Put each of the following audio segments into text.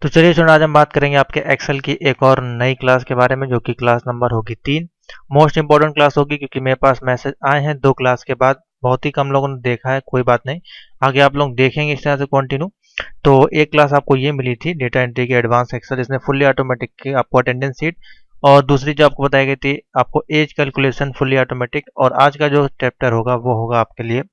तो चलिए सुनो, आज हम बात करेंगे आपके एक्सेल की एक और नई क्लास के बारे में, जो कि क्लास नंबर होगी 3। मोस्ट इंपॉर्टेंट क्लास होगी क्योंकि मेरे पास मैसेज आए हैं 2 क्लास के बाद। बहुत ही कम लोगों ने देखा है, कोई बात नहीं, आगे आप लोग देखेंगे इस तरह से कंटिन्यू। तो एक क्लास आपको ये मिली थी डेटा एंट्री की एडवांस एक्सेल, इसमें फुल्ली ऑटोमेटिक की आपको अटेंडेंस शीट, और दूसरी जो आपको बताई गई थी आपको एज कैलकुलेशन फुल्ली ऑटोमेटिक। और आज का जो चैप्टर होगा वो होगा आपके लिए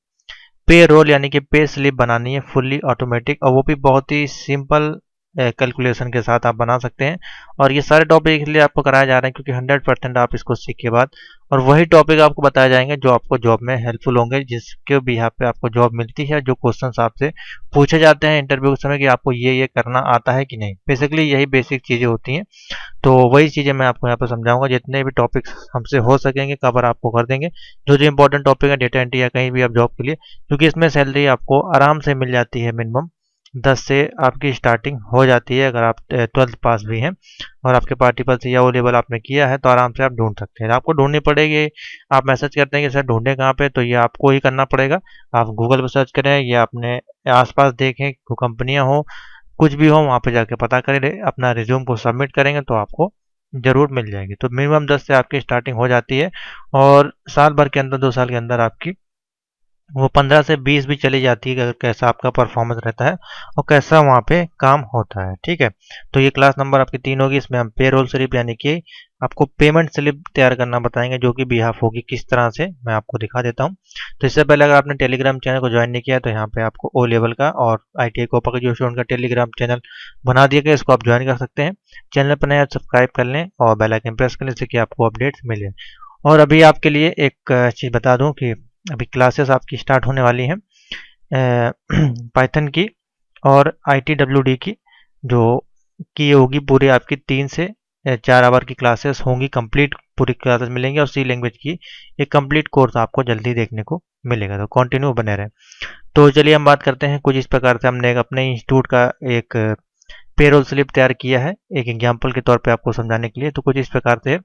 पे रोल, यानी कि पे स्लिप बनानी है फुल्ली ऑटोमेटिक, और वो भी बहुत ही सिंपल कैलकुलेशन के साथ आप बना सकते हैं। और ये सारे टॉपिक इसलिए आपको कराए जा रहे हैं क्योंकि 100% आप इसको सीख के बाद और वही टॉपिक आपको बताए जाएंगे जो आपको जॉब में हेल्पफुल होंगे, जिसके भी यहाँ पे आपको जॉब मिलती है। जो क्वेश्चंस आपसे पूछे जाते हैं इंटरव्यू के समय कि आपको ये करना आता है कि नहीं, बेसिकली यही बेसिक चीज़ें होती हैं। तो वही चीज़ें मैं आपको यहाँ पे समझाऊंगा। जितने भी टॉपिक्स हमसे हो सकेंगे कवर आपको कर देंगे, जो जो इंपॉर्टेंट टॉपिक है डेटा एंट्री या कहीं भी आप जॉब के लिए, क्योंकि इसमें सैलरी आपको आराम से मिल जाती है। मिनिमम 10 से आपकी स्टार्टिंग हो जाती है। अगर आप 12th पास भी हैं और आपके पार्टिकल से या ओ लेवल आपने किया है तो आराम से आप ढूंढ सकते हैं। आपको ढूंढनी पड़ेगी, आप मैसेज करते हैं कि सर ढूंढे कहाँ पे, तो ये आपको ही करना पड़ेगा। आप गूगल पर सर्च करें या अपने आसपास देखें, कंपनियां हो, कुछ भी हो, वहाँ पे जाके पता करें, अपना रिज्यूम को सबमिट करेंगे तो आपको ज़रूर मिल जाएगी। तो मिनिमम 10 से आपकी स्टार्टिंग हो जाती है, और साल भर के अंदर 2 साल के अंदर आपकी वो 15 से 20 भी चली जाती है, अगर कैसा आपका परफॉर्मेंस रहता है और कैसा वहाँ पे काम होता है। ठीक है, तो ये क्लास नंबर आपकी 3 होगी। इसमें हम पे रोल स्लिप यानी कि आपको पेमेंट स्लिप तैयार करना बताएंगे, जो कि बिहाफ होगी किस तरह से, मैं आपको दिखा देता हूँ। तो इससे पहले अगर आपने टेलीग्राम चैनल को ज्वाइन नहीं किया तो यहाँ पे आपको ओ लेवल का और ITI कोपा का जो स्टूडेंट का टेलीग्राम चैनल बना दिया गया, इसको आप ज्वाइन कर सकते हैं। चैनल पर नया सब्सक्राइब कर लें और बेल आइकन प्रेस कर लें, जिससे कि आपको अपडेट्स मिले। और अभी आपके लिए एक चीज़ बता दूं कि अभी क्लासेस आपकी स्टार्ट होने वाली हैं पाइथन की और ITWD की, जो कि ये होगी पूरी आपकी 3 से 4 आवर की क्लासेस होंगी। कंप्लीट पूरी क्लासेस मिलेंगी और सी लैंग्वेज की एक कंप्लीट कोर्स आपको जल्दी देखने को मिलेगा, तो कंटिन्यू बने रहें। तो चलिए हम बात करते हैं। कुछ इस प्रकार से हमने अपने इंस्टीट्यूट का एक पेरोल स्लिप तैयार किया है, एक एग्जाम्पल के तौर पे आपको समझाने के लिए। तो कुछ इस प्रकार से है।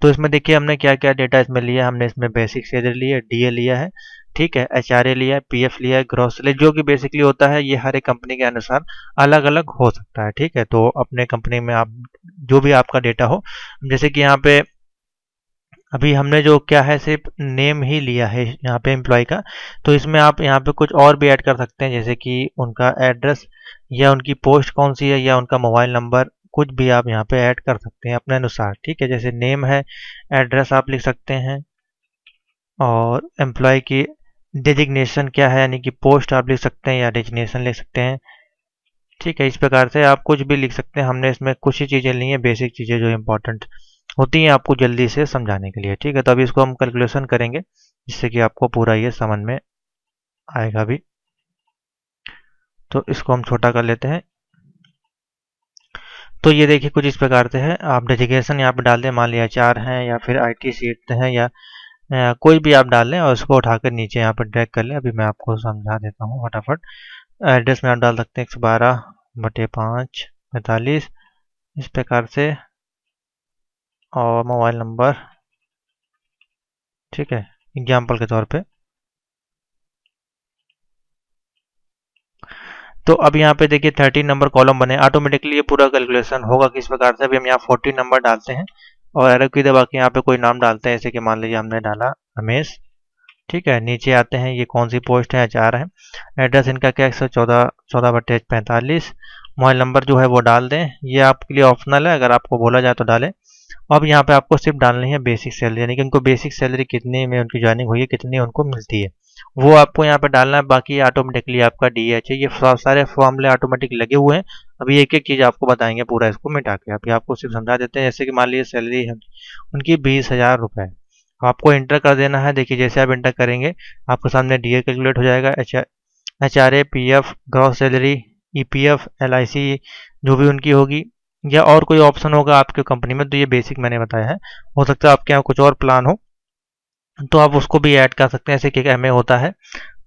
तो इसमें देखिए हमने क्या क्या डेटा इसमें लिया। हमने इसमें बेसिक सैलरी लिया है, DA लिया है, ठीक है, HRA लिया है, PF लिया है, ग्रॉस सैलरी, जो कि बेसिकली होता है, ये हर एक कंपनी के अनुसार अलग अलग हो सकता है। ठीक है, तो अपने कंपनी में आप जो भी आपका डेटा हो, जैसे कि यहाँ पे अभी हमने जो क्या है सिर्फ नेम ही लिया है यहाँ पे एम्प्लॉय का, तो इसमें आप यहाँ पे कुछ और भी ऐड कर सकते हैं, जैसे कि उनका एड्रेस या उनकी पोस्ट कौन सी है या उनका मोबाइल नंबर, कुछ भी आप यहाँ पे ऐड कर सकते हैं अपने अनुसार। ठीक है, जैसे नेम है, एड्रेस आप लिख सकते हैं, और एम्प्लॉय की डेजिग्नेशन क्या है, यानी कि पोस्ट आप लिख सकते हैं या डेजिग्नेशन लिख सकते हैं। ठीक है, इस प्रकार से आप कुछ भी लिख सकते हैं। हमने इसमें कुछ ही चीज़ें ली हैं, बेसिक चीज़ें जो इंपॉर्टेंट होती हैं आपको जल्दी से समझाने के लिए। ठीक है, तो अभी इसको हम कैलकुलेशन करेंगे, जिससे कि आपको पूरा ये समझ में आएगा भी। तो इसको हम छोटा कर लेते हैं। तो ये देखिए कुछ इस प्रकार से है। आप डेजिग्नेशन यहाँ पे डाल दें, मान लिया 4 हैं या फिर IT सीट हैं या कोई भी आप डाल लें, और उसको उठाकर नीचे यहाँ पर ड्रैग कर लें। अभी मैं आपको समझा देता हूँ फटाफट। एड्रेस में आप डाल सकते हैं 112/5 45 इस प्रकार से, और मोबाइल नंबर, ठीक है, एग्जाम्पल के तौर पे। तो अब यहाँ पे देखिए 13 नंबर कॉलम बने, ऑटोमेटिकली ये पूरा कैलकुलेशन होगा किस प्रकार से। अभी हम यहाँ 14 नंबर डालते हैं और एरो की दबा के यहाँ पे कोई नाम डालते हैं, जैसे कि मान लीजिए हमने डाला रमेश। ठीक है, नीचे आते हैं, ये कौन सी पोस्ट है, HR है। एड्रेस इनका क्या 114/45। मोबाइल नंबर जो है वो डाल दें, ये आपके लिए ऑप्शनल है, अगर आपको बोला जाए तो डालें। अब यहाँ पे आपको सिर्फ डालनी है बेसिक सैलरी, यानी कि उनको बेसिक सैलरी कितनी में उनकी ज्वाइनिंग हुई है, कितनी उनको मिलती है, वो आपको यहाँ पे डालना है। बाकी ऑटोमेटिकली आपका DH है, ये सारे फॉर्मूले ऑटोमेटिक लगे हुए हैं। अभी एक एक चीज़ आपको बताएंगे पूरा इसको मिटा के। अभी आपको सिर्फ समझा देते हैं, जैसे कि मान लीजिए सैलरी है उनकी 20,000 रुपये, आपको इंटर कर देना है। देखिए जैसे आप इंटर करेंगे आपके सामने DA कैलकुलेट हो जाएगा, HRA, PF, gross salary, EPF, LIC जो भी उनकी होगी, या और कोई ऑप्शन होगा आपके कंपनी में, तो ये बेसिक मैंने बताया है। हो सकता है आपके यहाँ कुछ और प्लान हो तो आप उसको भी ऐड कर सकते हैं, जैसे कि MA होता है,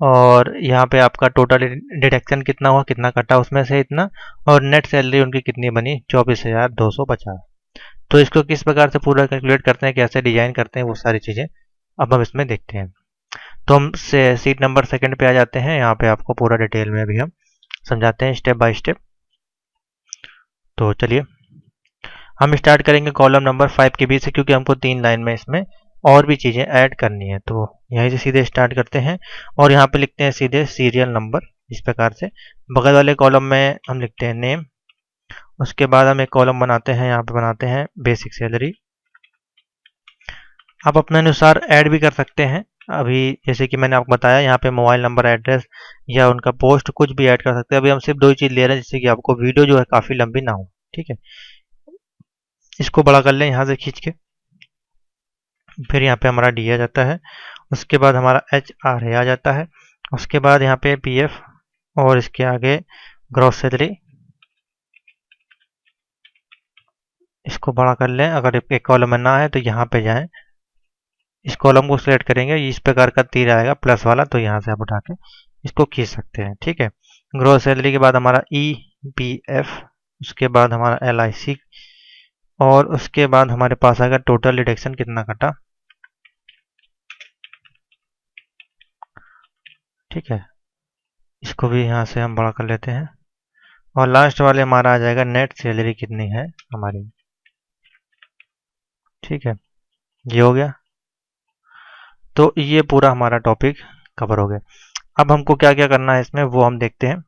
और यहाँ पे आपका टोटल डिडक्शन कितना हुआ, कितना कटा उसमें से इतना, और नेट सैलरी उनकी कितनी बनी 24,250। तो इसको किस प्रकार से पूरा कैलकुलेट करते हैं, कैसे डिजाइन करते हैं, वो सारी चीज़ें अब हम इसमें देखते हैं। तो हम सीट नंबर 2 पे आ जाते हैं। यहाँ पे आपको पूरा डिटेल में अभी हम समझाते हैं स्टेप बाय स्टेप। तो चलिए हम स्टार्ट करेंगे कॉलम नंबर 5 के बीच से, क्योंकि हमको 3 लाइन में इसमें और भी चीज़ें ऐड करनी है। तो यहीं से सीधे स्टार्ट करते हैं और यहाँ पे लिखते हैं सीधे सीरियल नंबर। इस प्रकार से बगल वाले कॉलम में हम लिखते हैं नेम। उसके बाद हम एक कॉलम बनाते हैं, यहाँ पे बनाते हैं बेसिक सैलरी। आप अपने अनुसार ऐड भी कर सकते हैं। अभी जैसे कि मैंने आपको बताया, यहाँ पे मोबाइल नंबर, एड्रेस या उनका पोस्ट कुछ भी ऐड कर सकते हैं। अभी हम सिर्फ 2 ही चीज़ ले रहे हैं, जिससे कि आपको वीडियो जो है काफ़ी लंबी ना हो। ठीक है, इसको बड़ा कर लें यहाँ से खींच के। फिर यहाँ पे हमारा डी आ जाता है, उसके बाद हमारा एच आर आ जाता है, उसके बाद यहाँ पे पी एफ और इसके आगे ग्रॉस सैलरी। इसको बड़ा कर लें। अगर एक कॉलम में ना है तो यहाँ पे जाएं, इस कॉलम को सिलेक्ट करेंगे, इस प्रकार का तीर आएगा प्लस वाला, तो यहाँ से आप उठा के इसको खींच सकते हैं। ठीक है, ग्रॉस सैलरी के बाद हमारा ई पी एफ, उसके बाद हमारा एल आई सी और उसके बाद हमारे पास आएगा टोटल डिडक्शन कितना कटा। ठीक है, इसको भी यहाँ से हम बड़ा कर लेते हैं और लास्ट वाले हमारा आ जाएगा नेट सैलरी कितनी है हमारी। ठीक है, ये हो गया। तो ये पूरा हमारा टॉपिक कवर हो गया। अब हमको क्या क्या करना है इसमें वो हम देखते हैं।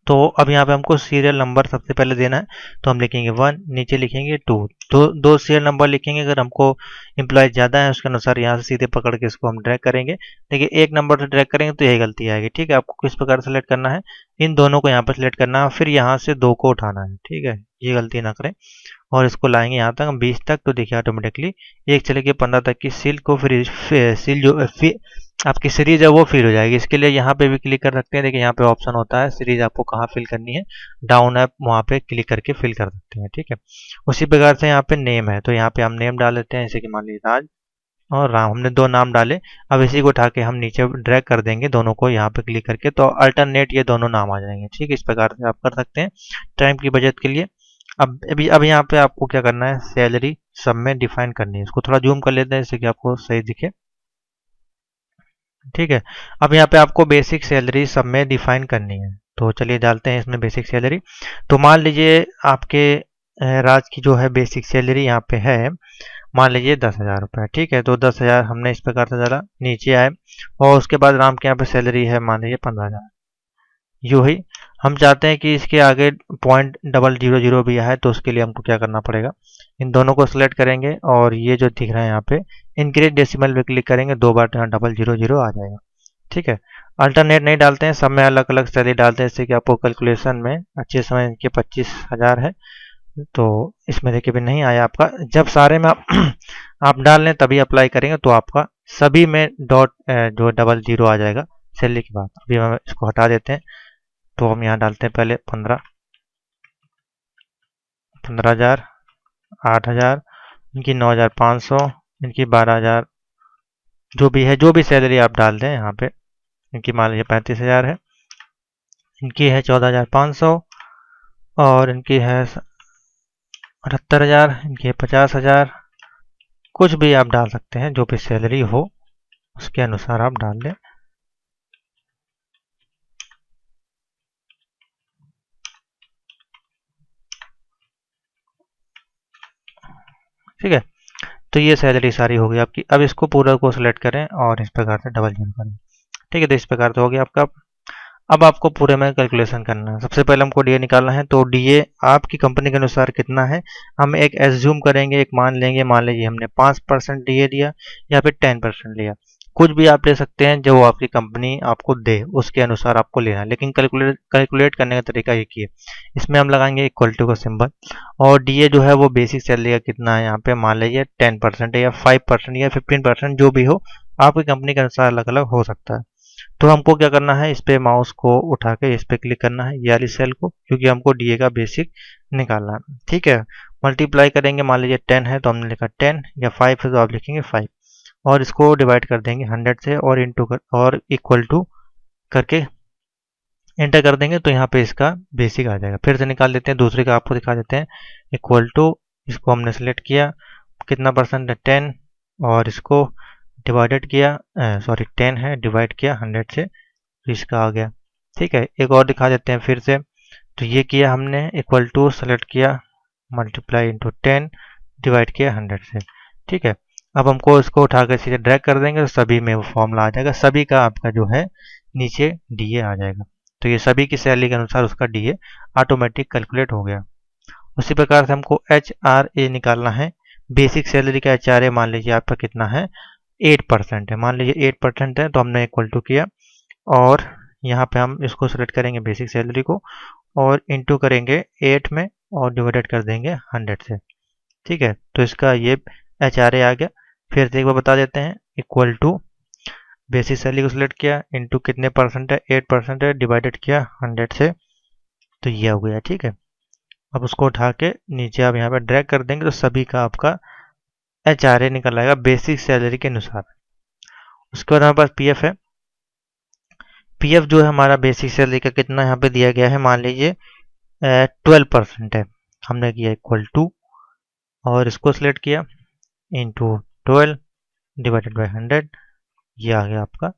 तो अब यहाँ पे हमको सीरियल नंबर सबसे पहले देना है, तो हम लिखेंगे 1, नीचे लिखेंगे 2, दो सीरियल नंबर लिखेंगे। अगर हमको एम्प्लॉय ज़्यादा है उसके अनुसार यहाँ से सीधे पकड़ के इसको हम ड्रैग करेंगे। देखिए एक नंबर से ड्रैग करेंगे तो यही गलती आएगी। ठीक है, आपको किस प्रकार सेलेक्ट करना है, इन दोनों को यहाँ पर सिलेक्ट करना है, फिर यहाँ से 2 को उठाना है। ठीक है, ये गलती ना करें और इसको लाएंगे यहाँ तक 20 तक, तो देखिए ऑटोमेटिकली 1 चले गए 15 तक की सील को, फिर सील जो आपकी सीरीज है वो फिल हो जाएगी। इसके लिए यहाँ पे भी क्लिक कर सकते हैं। देखिए यहाँ पे ऑप्शन होता है सीरीज आपको कहाँ फिल करनी है, डाउन है वहाँ पे क्लिक करके फिल कर सकते हैं। ठीक है, उसी प्रकार से यहाँ पे नेम है, तो यहाँ पे हम नेम डाल देते हैं, जैसे कि मान लीजिए राज और राम, हमने 2 नाम डाले। अब इसी को उठा के हम नीचे ड्रैग कर देंगे दोनों को, यहाँ पे क्लिक करके तो अल्टरनेट ये दोनों नाम आ जाएंगे। ठीक है, इस प्रकार से आप कर सकते हैं टाइम की बचत के लिए। अब यहाँ पे आपको क्या करना है, सैलरी सब में डिफाइन करनी है। इसको थोड़ा जूम कर लेते हैं जिससे कि आपको सही दिखे। ठीक है, अब यहाँ पे आपको बेसिक सैलरी सब में डिफाइन करनी है, तो चलिए डालते हैं इसमें बेसिक सैलरी। तो मान लीजिए आपके राज की जो है बेसिक सैलरी यहाँ पे है, मान लीजिए 10,000 रुपये। ठीक है, तो 10,000 हमने इस प्रकार से डाला, नीचे आए और उसके बाद राम के यहाँ पे सैलरी है मान लीजिए 15,000। यूँ ही हम चाहते हैं कि इसके आगे 0.000 भी आए, तो उसके लिए हमको क्या करना पड़ेगा, इन दोनों को सिलेक्ट करेंगे और ये जो दिख रहा है यहाँ पे इंक्रीज डेसिमल पे क्लिक करेंगे, 2 बार यहाँ 000 आ जाएगा। ठीक है, अल्टरनेट नहीं डालते हैं, सब में अलग अलग सैलरी डालते हैं, जैसे कि आपको कैलकुलेशन में अच्छे समय इनके 25,000 है, तो इसमें देखिए भी नहीं आया आपका। जब सारे में आप डाल लें तभी अप्लाई करेंगे तो आपका सभी में डॉट जो 00 आ जाएगा सैलरी के बाद। अभी हम इसको हटा देते हैं, तो हम यहाँ डालते हैं पहले 15,000, 8,000, इनकी 9,500, इनकी 12,000, जो भी है, जो भी सैलरी आप डाल दें यहाँ पे। इनकी मान लीजिए 35,000 है, इनकी है 14,500 और इनकी है 78,000, इनकी है 50,000। कुछ भी आप डाल सकते हैं, जो भी सैलरी हो उसके अनुसार आप डाल दें। ठीक है, तो ये सैलरी सारी होगी आपकी। अब इसको पूरा को सिलेक्ट करें और इस प्रकार से 00 करें। ठीक है, तो इस प्रकार से हो गया आपका। अब आपको पूरे में कैलकुलेशन करना है। सबसे पहले हमको डीए निकालना है, तो डीए आपकी कंपनी के अनुसार कितना है हम एक एज्यूम करेंगे, एक मान लेंगे। मान लीजिए हमने 5% डीए दिया या फिर 10% लिया, कुछ भी आप ले सकते हैं, जो आपकी कंपनी आपको दे उसके अनुसार आपको लेना है। लेकिन कैलकुलेट करने का तरीका एक ही है, इसमें हम लगाएंगे इक्वल टू का सिंबल और डीए जो है वो बेसिक सैलरी का कितना है, यहाँ पे मान लीजिए 10% है या 5% या 15%, जो भी हो आपकी कंपनी के अनुसार अलग अलग हो सकता है। तो हमको क्या करना है, इस पे माउस को उठा के इस पे क्लिक करना है, ये वाली सेल को, क्योंकि हमको डीए का बेसिक निकालना है। ठीक है, मल्टीप्लाई करेंगे, मान लीजिए 10 है तो हमने लिखा 10, या 5 है तो आप लिखेंगे 5 और इसको डिवाइड कर देंगे 100 से और इंटू कर और इक्वल टू करके एंटर कर देंगे, तो यहाँ पे इसका बेसिक आ जाएगा। फिर से निकाल देते हैं, दूसरे का आपको दिखा देते हैं। इक्वल टू, इसको हमने सेलेक्ट किया, कितना परसेंट है 10 और इसको डिवाइडेड किया, सॉरी 10 है डिवाइड किया 100 से, तो इसका आ गया। ठीक है, एक और दिखा देते हैं फिर से, तो ये किया हमने, इक्वल टू सेलेक्ट किया, मल्टीप्लाई इंटू 10, डिवाइड किया 100 से। ठीक है, अब हमको इसको उठाकर सीधे ड्रैग कर देंगे तो सभी में वो फॉर्मूला आ जाएगा, सभी का आपका जो है नीचे डीए आ जाएगा। तो ये सभी की सैलरी के अनुसार उसका डीए ऑटोमेटिक कैलकुलेट हो गया। उसी प्रकार से हमको एच आर ए निकालना है। बेसिक सैलरी का एच आर ए मान लीजिए आपका कितना है, 8% है। मान लीजिए 8% है तो हमने इक्वल टू किया, और यहाँ पे हम इसको सेलेक्ट करेंगे बेसिक सैलरी को, और इंटू करेंगे 8 में, और डिवाइडेड कर देंगे 100 से। ठीक है, तो इसका ये एच आर ए आ गया। फिर से एक बार बता देते हैं, इक्वल टू बेसिक सैलरी को सिलेक्ट किया, इंटू कितने परसेंट है, 8% है, डिवाइडेड किया 100 से, तो ये हो गया। ठीक है, अब उसको उठा के नीचे आप यहाँ पे ड्रैग कर देंगे तो सभी का आपका एच आर ए निकल आएगा बेसिक सैलरी के अनुसार। उसके बाद हमारे पास पी एफ है। पी एफ जो है हमारा बेसिक सैलरी का कितना यहाँ पे दिया गया है, मान लीजिए 12% है। हमने किया इक्वल टू, और इसको सिलेक्ट किया, इंटू 12 डिवाइडेड बाई 100, ये आ गया आपका।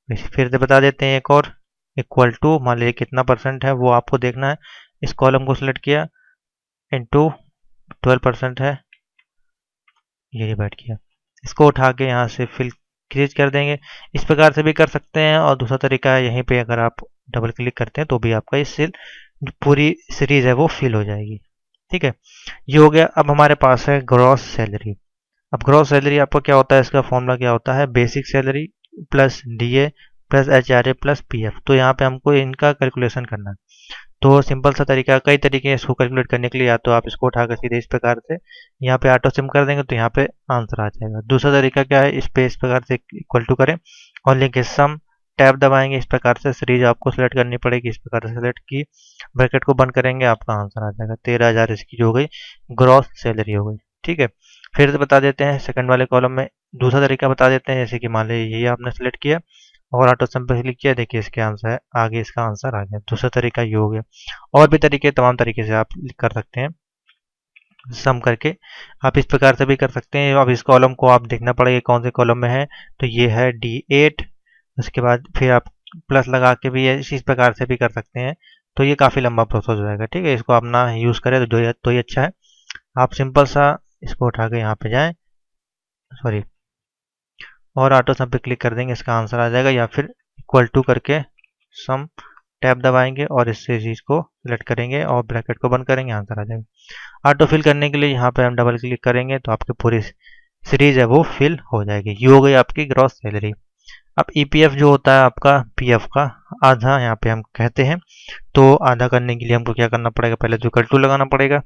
फिर से बता देते हैं एक और, इक्वल टू मान लीजिए कितना परसेंट है वो आपको देखना है। इस कॉलम को सिलेक्ट किया, इंटू 12% है, ये डिवाइड किया। इसको उठा के यहाँ से फिल क्रिएट कर देंगे। इस प्रकार से भी कर सकते हैं, और दूसरा तरीका है यहीं पे अगर आप डबल क्लिक करते हैं तो भी आपका इस सेल पूरी सीरीज है वो फिल हो जाएगी। ठीक है, ये हो गया। अब हमारे पास है ग्रॉस सैलरी। अब ग्रॉस सैलरी आपका क्या होता है, इसका फॉर्मूला क्या होता है, basic salary plus DA plus H R A plus P F. तो यहाँ पे हमको इनका कैलकुलेशन करना है। तो सिंपल सा तरीका, कई तरीके हैं इसको कैलकुलेट करने के लिए। या तो आप इसको उठाकर सीधे इस प्रकार से यहाँ पे ऑटो सिम कर देंगे तो यहाँ पे आंसर आ जाएगा। दूसरा तरीका क्या है, इस पे इस प्रकार से इक्वल टू करें और लिखे सम, टैब दबाएंगे, इस प्रकार से सीरीज आपको सिलेक्ट करनी पड़ेगी। इस प्रकार से सिलेक्ट की, ब्रैकेट को बंद करेंगे, आपका आंसर आ जाएगा 13,000। इसकी जो हो गई ग्रॉस सैलरी हो गई। ठीक है, फिर से बता देते हैं सेकंड वाले कॉलम में दूसरा तरीका बता देते हैं। जैसे कि मान लीजिए ये आपने सेलेक्ट किया और ऑटो सम पे क्लिक किया, देखिए इसके आंसर है आगे, इसका आंसर आ गया। दूसरा तरीका ये हो गया। और भी तरीके, तमाम तरीके से आप कर सकते हैं सम करके। आप इस प्रकार से भी कर सकते हैं। अब इस कॉलम को आप देखना पड़ेगा कौन से कॉलम में है, तो ये है D8। उसके बाद फिर आप प्लस लगा के भी इस प्रकार से भी कर सकते हैं। तो ये काफ़ी लंबा प्रोसेस हो जाएगा। ठीक है, इसको आप ना यूज़ करें तो ही अच्छा है। आप सिंपल सा इसको उठा के यहाँ पे जाएं, सॉरी, और ऑटो सम पे क्लिक कर देंगे, इसका आंसर आ जाएगा। या फिर इक्वल टू करके सम, टैब दबाएंगे और इससे चीज़ को सिलेक्ट करेंगे और ब्रैकेट को बंद करेंगे, आंसर आ जाएगा। ऑटो फिल करने के लिए यहाँ पे हम डबल क्लिक करेंगे तो आपकी पूरी सीरीज है वो फिल हो जाएगी। ये हो गई आपकी ग्रॉस सैलरी। अब ईपीएफ जो होता है आपका पीएफ का आधा यहाँ पे हम कहते हैं। तो आधा करने के लिए हमको क्या करना पड़ेगा, पहले तो इक्वल टू लगाना पड़ेगा।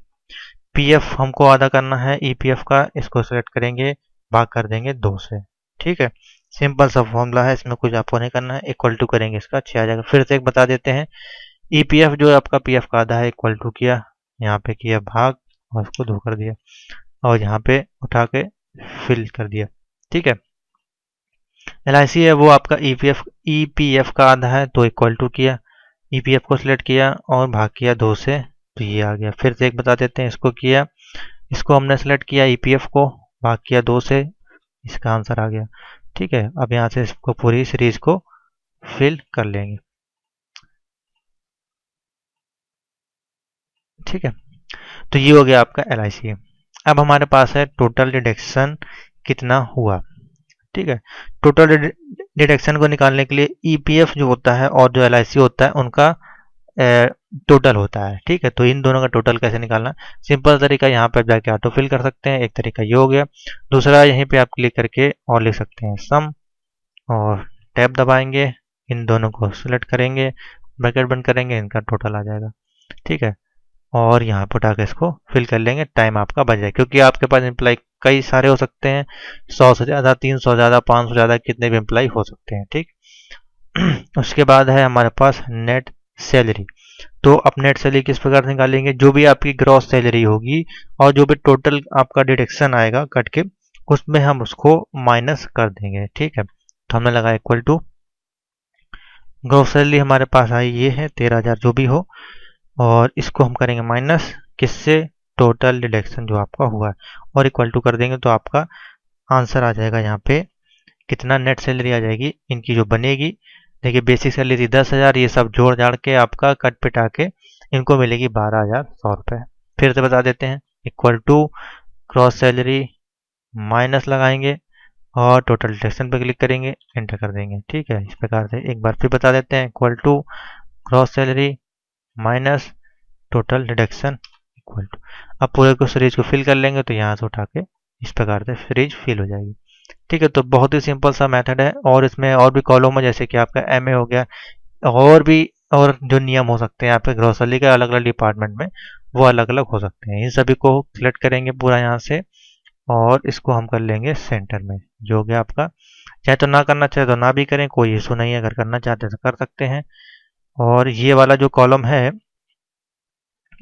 पीएफ हमको आधा करना है ईपीएफ का, इसको सेलेक्ट करेंगे, भाग कर देंगे 2 से। ठीक है, सिंपल सा फॉर्मूला है, इसमें कुछ आपको नहीं करना है। इक्वल टू करेंगे, इसका 6 आ जाएगा। फिर से एक बता देते हैं, ईपीएफ जो है आपका पीएफ का आधा है, इक्वल टू किया, यहाँ पे किया भाग और उसको 2 कर दिया, और यहाँ पे उठा के फिल कर दिया। ठीक है, एलआईसी है वो आपका ईपीएफ का आधा है, तो इक्वल टू किया, ईपीएफ को सिलेक्ट किया और भाग किया 2 से, तो ये आ गया। फिर से एक बता देते हैं, इसको किया, इसको हमने सेलेक्ट किया, ईपीएफ को भाग किया 2 से, इसका आंसर आ गया। ठीक है, अब यहाँ से इसको पूरी सीरीज को फिल कर लेंगे। ठीक है, तो ये हो गया आपका एलआईसी। अब हमारे पास है टोटल डिडक्शन कितना हुआ। ठीक है, टोटल डिडक्शन को निकालने के लिए ईपीएफ जो होता है और जो एलआईसी होता है उनका टोटल होता है। ठीक है, तो इन दोनों का टोटल कैसे निकालना, सिंपल तरीका, यहाँ पर जाके ऑटो फिल कर सकते हैं, एक तरीका ये हो गया। दूसरा यहीं पे आप क्लिक करके और लिख सकते हैं सम, और टैब दबाएंगे, इन दोनों को सिलेक्ट करेंगे, ब्रैकेट बंद करेंगे, इनका टोटल आ जाएगा। ठीक है, और यहाँ पर उठाकर इसको फिल कर लेंगे, टाइम आपका बच जाए, क्योंकि आपके पास एम्प्लॉय कई सारे हो सकते हैं, 100 से ज़्यादा, 300 ज़्यादा, 500 ज़्यादा, कितने भी एम्प्लॉय हो सकते हैं। ठीक उसके बाद है हमारे पास नेट सैलरी। तो अब नेट सैलरी किस प्रकार से निकालेंगे, जो भी आपकी ग्रॉस सैलरी होगी और जो भी टोटल आपका डिडक्शन आएगा कट के, उसमें हम उसको माइनस कर देंगे। ठीक है, तो हमने लगाया इक्वल टू, ग्रॉस सैलरी हमारे पास आई ये है 13,000 जो भी हो, और इसको हम करेंगे माइनस किससे, टोटल डिडक्शन जो आपका हुआ है, और इक्वल टू कर देंगे तो आपका आंसर आ जाएगा। यहाँ पे कितना नेट सैलरी आ जाएगी इनकी जो बनेगी। देखिए बेसिक सैलरी 10,000, ये सब जोड़ जाड़ के आपका कट पिटा के इनको मिलेगी 12,100 रुपये। फिर से बता देते हैं, equal to cross salary minus लगाएंगे और टोटल डिडक्शन पे क्लिक करेंगे, एंटर कर देंगे। ठीक है, इस प्रकार से एक बार फिर बता देते हैं, equal to cross salary minus total deduction equal to. अब पूरे को सीरीज को फिल कर लेंगे तो यहाँ से उठा के इस प्रकार से सीरीज फिल हो जाएगी। ठीक है, तो बहुत ही सिंपल सा मेथड है। और इसमें और भी कॉलम है, जैसे कि आपका एमए हो गया, और भी और जो नियम हो सकते हैं यहाँ पे ग्रोसरी के अलग अलग डिपार्टमेंट में, वो अलग अलग हो सकते हैं। इन सभी को सिलेक्ट करेंगे पूरा यहाँ से और इसको हम कर लेंगे सेंटर में, जो हो गया आपका। चाहे तो ना करना चाहे तो ना भी करें, कोई इशू नहीं है, अगर करना चाहते तो कर सकते हैं। और ये वाला जो कॉलम है,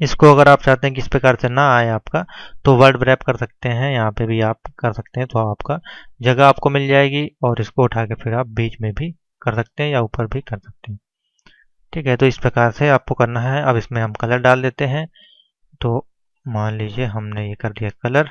इसको अगर आप चाहते हैं कि इस प्रकार से ना आए आपका, तो वर्ड रैप कर सकते हैं, यहाँ पे भी आप कर सकते हैं, तो आपका जगह आपको मिल जाएगी। और इसको उठा के फिर आप बीच में भी कर सकते हैं या ऊपर भी कर सकते हैं। ठीक है, तो इस प्रकार से आपको करना है। अब इसमें हम कलर डाल देते हैं। तो मान लीजिए हमने ये कर दिया कलर,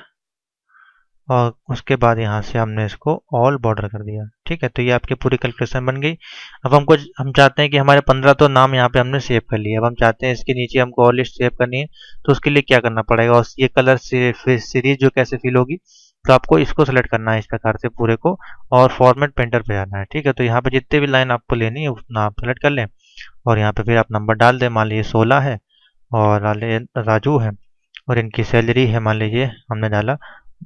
और उसके बाद यहाँ से हमने इसको ऑल बॉर्डर कर दिया। ठीक है, तो ये आपकी पूरी कैलकुलेशन बन गई। अब हम चाहते हैं कि हमारे 15 तो नाम यहाँ पे हमने सेव कर लिए। अब हम चाहते हैं इसके नीचे हमको और लिस्ट सेव करनी है, तो उसके लिए क्या करना पड़ेगा, और ये कलर सीरीज जो कैसे फिल होगी, तो आपको इसको सेलेक्ट करना है इस प्रकार से पूरे को, और फॉर्मेट पेंटर पे जाना है। ठीक है, तो यहाँ पे जितने भी लाइन आपको लेनी है उतना आप सेलेक्ट कर लें, और यहाँ पे फिर आप नंबर डाल दें। मान लीजिए 16 है और राजू है, और इनकी सैलरी है मान लीजिए हमने डाला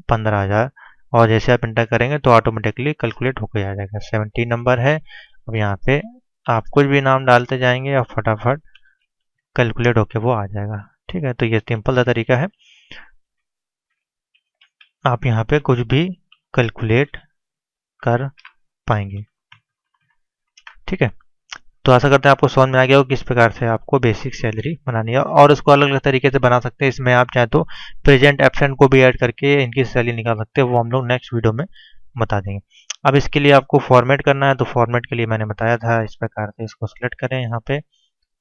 15,000। और जैसे आप इंटर करेंगे तो ऑटोमेटिकली कैलकुलेट होकर आ जाएगा। 17 नंबर है। अब यहाँ पे आप कुछ भी नाम डालते जाएंगे और फटाफट कैलकुलेट होके वो आ जाएगा। ठीक है, तो ये सिंपल सा तरीका है, आप यहाँ पे कुछ भी कैलकुलेट कर पाएंगे। ठीक है, तो आशा करते हैं आपको समझ में आ गया हो किस प्रकार से आपको बेसिक सैलरी बनानी है, और उसको अलग अलग तरीके से बना सकते हैं। इसमें आप चाहे तो प्रेजेंट एब्सेंट को भी ऐड करके इनकी सैलरी निकाल सकते हैं, वो हम लोग नेक्स्ट वीडियो में बता देंगे। अब इसके लिए आपको फॉर्मेट करना है, तो फॉर्मेट के लिए मैंने बताया था इस प्रकार से, इसको सिलेक्ट करें यहाँ पे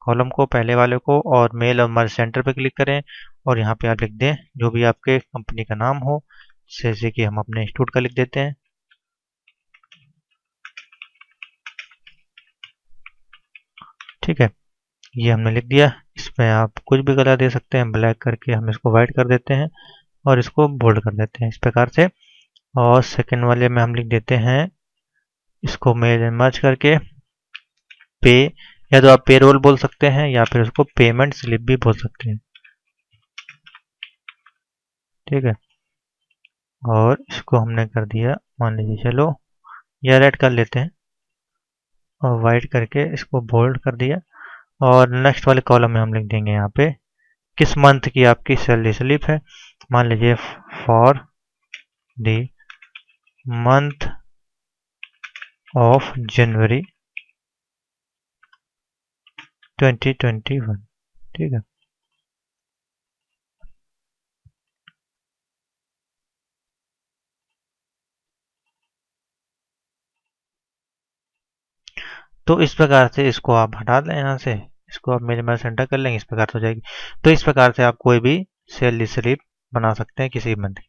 कॉलम को, पहले वाले को, और मेल और मर्ज सेंटर पे क्लिक करें, और यहाँ पे आप लिख दें जो भी आपके कंपनी का नाम हो, जैसे कि हम अपने इंस्टीट्यूट का लिख देते हैं। ठीक है, ये हमने लिख दिया। इसमें आप कुछ भी कलर दे सकते हैं, ब्लैक करके हम इसको वाइट कर देते हैं और इसको बोल्ड कर देते हैं इस प्रकार से। और सेकंड वाले में हम लिख देते हैं, इसको मेल मर्ज करके पे, या तो आप पेरोल बोल सकते हैं या फिर उसको पेमेंट स्लिप भी बोल सकते हैं। ठीक है, और इसको हमने कर दिया मान लीजिए, चलो या रेड कर लेते हैं, और वाइट करके इसको बोल्ड कर दिया। और नेक्स्ट वाले कॉलम में हम लिख देंगे यहाँ पे किस मंथ की आपकी सैलरी स्लिप है। मान लीजिए for the month of January 2021। ठीक है, तो इस प्रकार से इसको आप हटा दें यहाँ से, इसको आप मेरे में सेंटर कर लेंगे, इस प्रकार से हो जाएगी। तो इस प्रकार से आप कोई भी सैलरी स्लिप बना सकते हैं किसी मंथ की।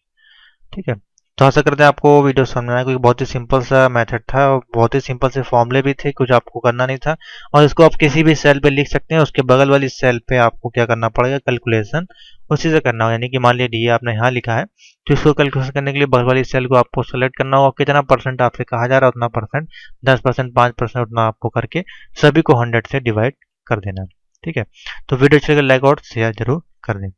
ठीक है, तो आशा करते हैं आपको वीडियो समझ में आया, क्योंकि बहुत ही सिंपल सा मेथड था और बहुत ही सिंपल से फॉर्मूले भी थे, कुछ आपको करना नहीं था। और इसको आप किसी भी सेल पे लिख सकते हैं, उसके बगल वाली सेल पे आपको क्या करना पड़ेगा, कैलकुलेशन उसी से करना होगा। यानी कि मान लीजिए डी आपने यहाँ लिखा है, तो इसको कैलकुलेशन करने के लिए बगल वाली सेल को आपको सेलेक्ट करना होगा, कितना परसेंट आपसे कहा जा रहा है उतना परसेंट, 10%, 5% उतना आपको करके सभी को 100 से डिवाइड कर देना। ठीक है, तो वीडियो अच्छी लगे लाइक और शेयर जरूर कर दें।